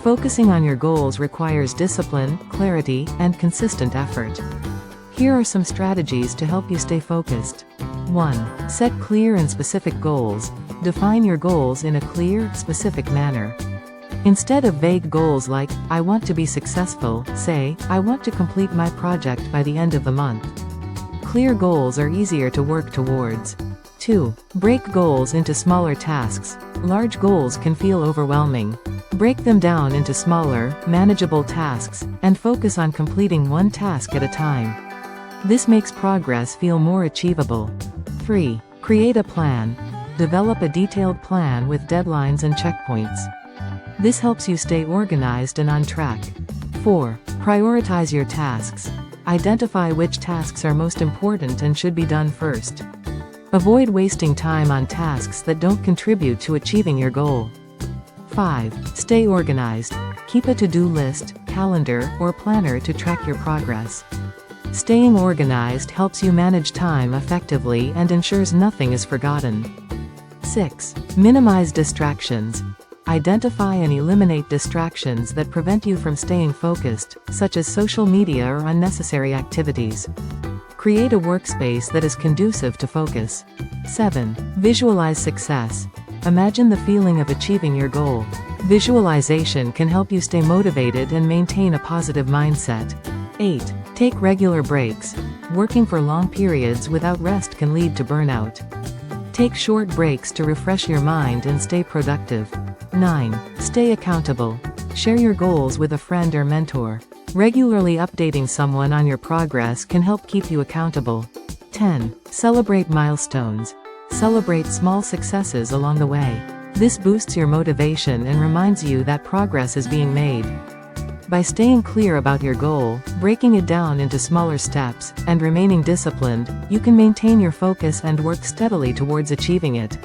Focusing on your goals requires discipline, clarity, and consistent effort. Here are some strategies to help you stay focused. 1. Set clear and specific goals. Define your goals in a clear, specific manner. Instead of vague goals like, I want to be successful, say, I want to complete my project by the end of the month. Clear goals are easier to work towards. 2. Break goals into smaller tasks. Large goals can feel overwhelming. Break them down into smaller, manageable tasks, and focus on completing one task at a time. This makes progress feel more achievable. 3. Create a plan. Develop a detailed plan with deadlines and checkpoints. This helps you stay organized and on track. 4. Prioritize your tasks. Identify which tasks are most important and should be done first. Avoid wasting time on tasks that don't contribute to achieving your goal. 5. Stay organized. Keep a to-do list, calendar, or planner to track your progress. Staying organized helps you manage time effectively and ensures nothing is forgotten. 6. Minimize distractions. Identify and eliminate distractions that prevent you from staying focused, such as social media or unnecessary activities. Create a workspace that is conducive to focus. 7. Visualize success. Imagine the feeling of achieving your goal. Visualization can help you stay motivated and maintain a positive mindset. 8. Take regular breaks. Working for long periods without rest can lead to burnout. Take short breaks to refresh your mind and stay productive. 9. Stay accountable. Share your goals with a friend or mentor. Regularly updating someone on your progress can help keep you accountable. 10. Celebrate milestones. Celebrate small successes along the way. This boosts your motivation and reminds you that progress is being made. By staying clear about your goal, breaking it down into smaller steps, and remaining disciplined, you can maintain your focus and work steadily towards achieving it.